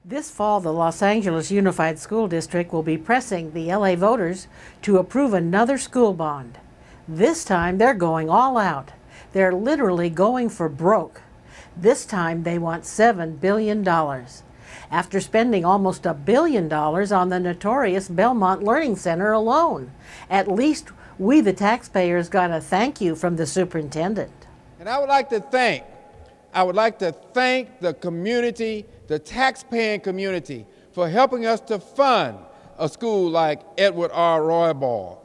This fall, the Los Angeles Unified School District will be pressing the LA voters to approve another school bond. This time, they're going all out. They're literally going for broke. This time, they want $7 billion. After spending almost $1 billion on the notorious Belmont Learning Center alone. At least we, the taxpayers, got a thank you from the superintendent. And I would like to thank the community, the taxpaying community, for helping us to fund a school like Edward R. Roybal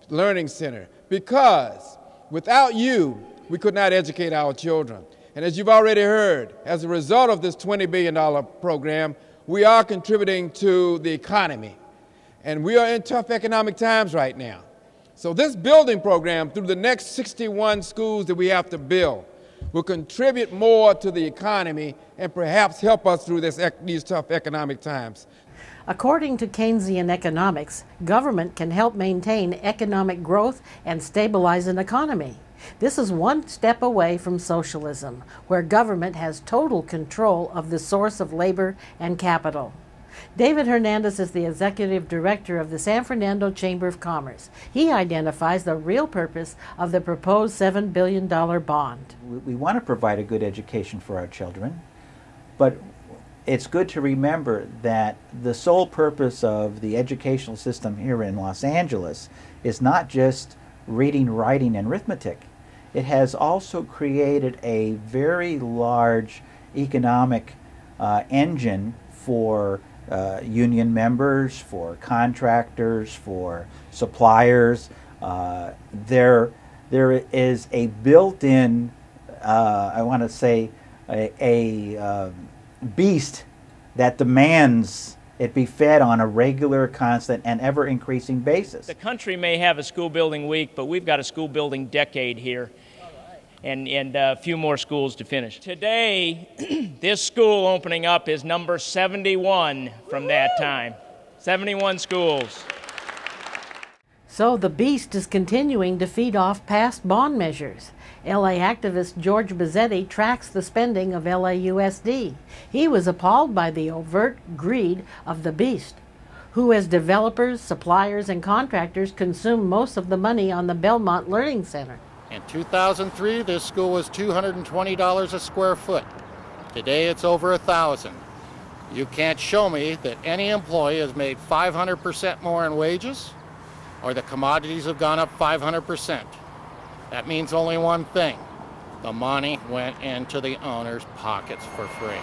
Learning Center, because without you, we could not educate our children. And as you've already heard, as a result of this $20 billion program, we are contributing to the economy. And we are in tough economic times right now. So this building program, through the next 61 schools that we have to build, will contribute more to the economy and perhaps help us through these tough economic times. According to Keynesian Economics, government can help maintain economic growth and stabilize an economy. This is one step away from socialism, where government has total control of the source of labor and capital. David Hernandez is the executive director of the San Fernando Chamber of Commerce. He identifies the real purpose of the proposed $7 billion bond. We want to provide a good education for our children, but it's good to remember that the sole purpose of the educational system here in Los Angeles is not just reading, writing, and arithmetic. It has also created a very large economic engine for union members, for contractors, for suppliers. There is a built-in, I want to say, a beast that demands it be fed on a regular, constant, and ever-increasing basis. The country may have a school building week, but we've got a school building decade here, and a few more schools to finish. Today, this school opening up is number 71 from that time. 71 schools. So the beast is continuing to feed off past bond measures. LA activist George Buzzetti tracks the spending of LAUSD. He was appalled by the overt greed of the beast, who as developers, suppliers, and contractors consume most of the money on the Belmont Learning Center. In 2003, this school was $220 a square foot. Today, it's over $1,000. You can't show me that any employee has made 500% more in wages, or the commodities have gone up 500%. That means only one thing. The money went into the owner's pockets for free.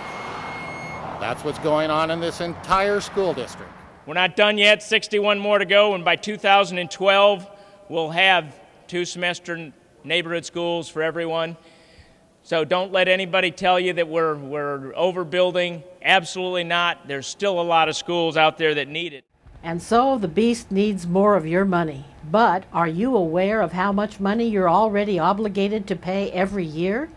That's what's going on in this entire school district. We're not done yet, 61 more to go, and by 2012, we'll have 2-semester neighborhood schools for everyone. So don't let anybody tell you that we're overbuilding. Absolutely not. There's still a lot of schools out there that need it. And so the beast needs more of your money. But are you aware of how much money you're already obligated to pay every year?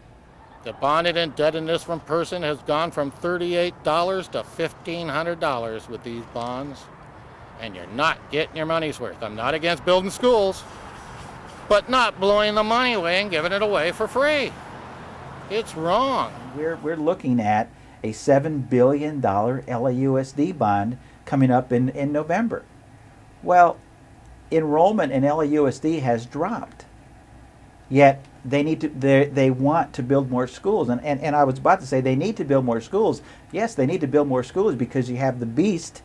The bonded indebtedness from person has gone from $38 to $1,500 with these bonds. And you're not getting your money's worth. I'm not against building schools, but not blowing the money away and giving it away for free. It's wrong. We're looking at a $7 billion LAUSD bond coming up in November. Well, enrollment in LAUSD has dropped, yet they want to build more schools. And I was about to say they need to build more schools. Yes, they need to build more schools because you have the beast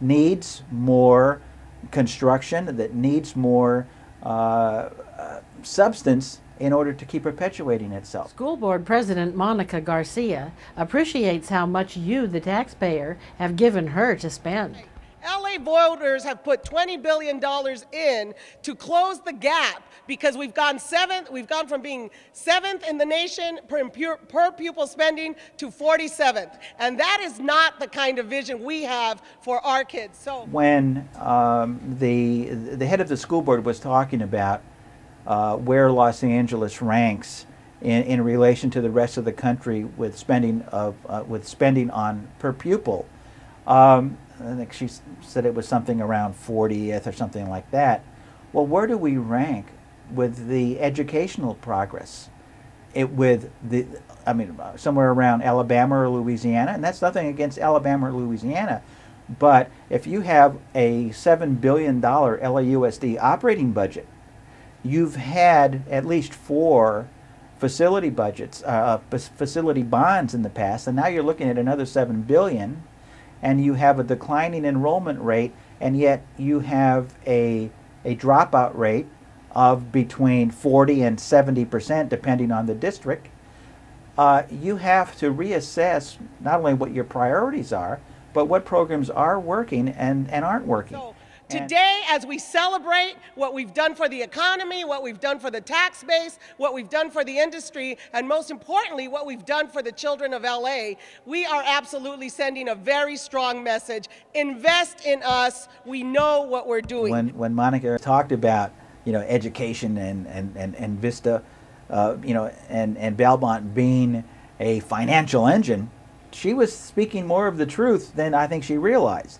needs more construction, that needs more substance in order to keep perpetuating itself. School Board President Monica Garcia appreciates how much you, the taxpayer, have given her to spend. LA voters have put $20 billion in to close the gap because we've gone from being 7th in the nation per pupil spending to 47th. And that is not the kind of vision we have for our kids. So when the head of the school board was talking about where Los Angeles ranks in relation to the rest of the country with spending on per pupil, I think she said it was something around 40th or something like that. Well, where do we rank with the educational progress? somewhere around Alabama or Louisiana, and that's nothing against Alabama or Louisiana, but if you have a $7 billion LAUSD operating budget, you've had at least 4 facility budgets, facility bonds in the past, and now you're looking at another $7 billion, and you have a declining enrollment rate, and yet you have a dropout rate of between 40 and 70% depending on the district. You have to reassess not only what your priorities are, but what programs are working and aren't working. So today, as we celebrate what we've done for the economy, what we've done for the tax base, what we've done for the industry, and most importantly, what we've done for the children of LA, we are absolutely sending a very strong message. Invest in us. We know what we're doing. When Monica talked about, education and Vista, and Belmont being a financial engine, she was speaking more of the truth than I think she realized.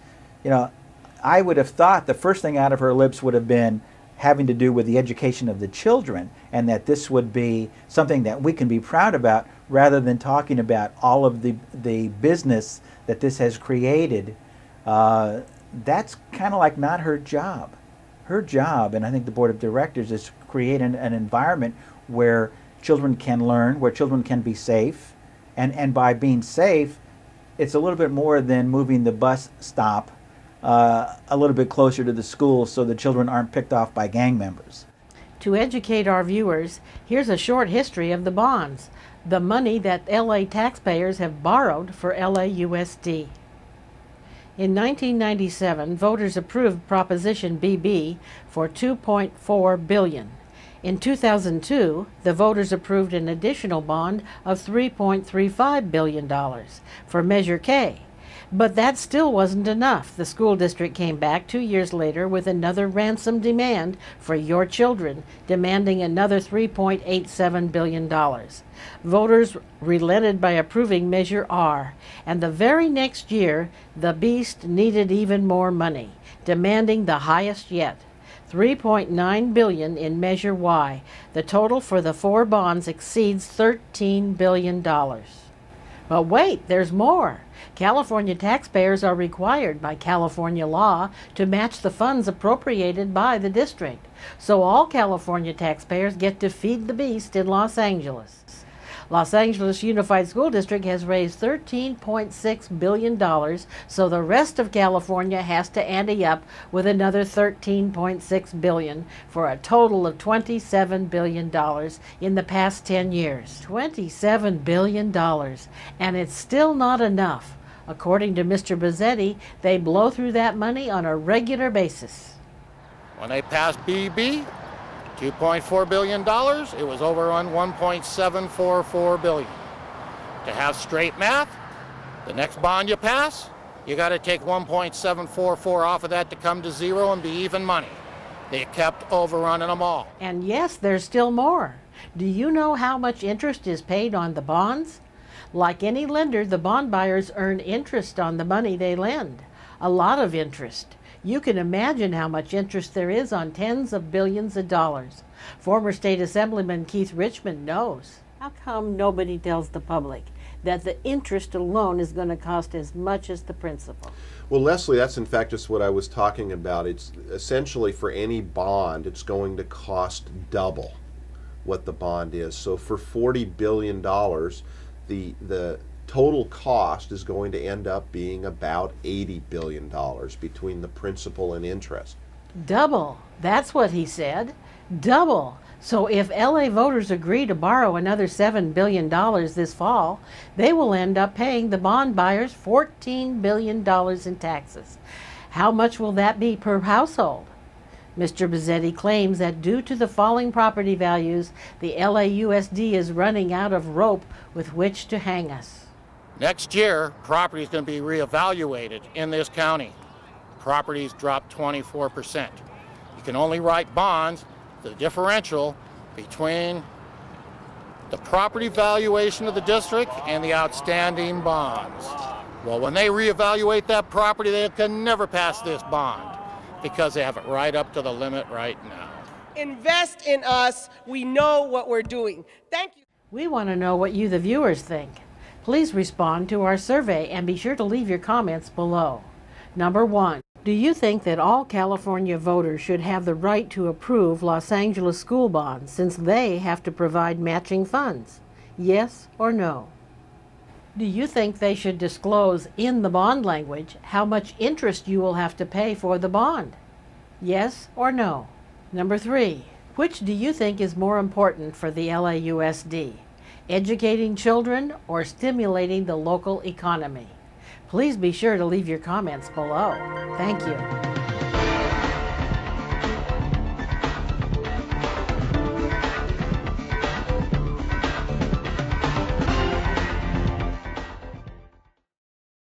I would have thought the first thing out of her lips would have been having to do with the education of the children, and that this would be something that we can be proud about, rather than talking about all of the business that this has created. That's kind of like not her job. Her job, and I think the board of directors, is to create an environment where children can learn, where children can be safe, and by being safe, it's a little bit more than moving the bus stop a little bit closer to the school so the children aren't picked off by gang members. To educate our viewers, here's a short history of the bonds, the money that LA taxpayers have borrowed for LAUSD. In 1997, voters approved Proposition BB for $2.4 billion. In 2002, the voters approved an additional bond of $3.35 billion for Measure K. But that still wasn't enough. The school district came back 2 years later with another ransom demand for your children, demanding another $3.87 billion. Voters relented by approving Measure R, and the very next year, the beast needed even more money, demanding the highest yet. $3.9 billion in Measure Y. The total for the 4 bonds exceeds $13 billion. But wait, there's more. California taxpayers are required by California law to match the funds appropriated by the district. So all California taxpayers get to feed the beast in Los Angeles. Los Angeles Unified School District has raised $13.6 billion, so the rest of California has to ante up with another $13.6 billion for a total of $27 billion in the past 10 years. $27 billion, and it's still not enough. According to Mr. Buzzetti, they blow through that money on a regular basis. When they passed BB, $2.4 billion, it was over on $1.744 billion. To have straight math, the next bond you pass, you got to take 1.744 off of that to come to zero and be even money. They kept overrunning them all. And yes, there's still more. Do you know how much interest is paid on the bonds? Like any lender, the bond buyers earn interest on the money they lend. A lot of interest. You can imagine how much interest there is on tens of billions of dollars. Former State Assemblyman Keith Richman knows. How come nobody tells the public that the interest alone is going to cost as much as the principal? Well, Leslie, that's in fact just what I was talking about. It's essentially for any bond, it's going to cost double what the bond is. So for $40 billion, the total cost is going to end up being about $80 billion between the principal and interest. Double. That's what he said. Double. So if LA voters agree to borrow another $7 billion this fall, they will end up paying the bond buyers $14 billion in taxes. How much will that be per household? Mr. Bizet claims that due to the falling property values, the LAUSD is running out of rope with which to hang us. Next year, property is going to be reevaluated in this county. Properties dropped 24%. You can only write bonds, the differential between the property valuation of the district and the outstanding bonds. Well, when they reevaluate that property, they can never pass this bond because they have it right up to the limit right now. Invest in us. We know what we're doing. Thank you. We want to know what you, the viewers, think. Please respond to our survey and be sure to leave your comments below. Number 1. Do you think that all California voters should have the right to approve Los Angeles school bonds since they have to provide matching funds? Yes or no? Do you think they should disclose in the bond language how much interest you will have to pay for the bond? Yes or no? Number 3. Which do you think is more important for the LAUSD? Educating children or stimulating the local economy? Please be sure to leave your comments below. Thank you.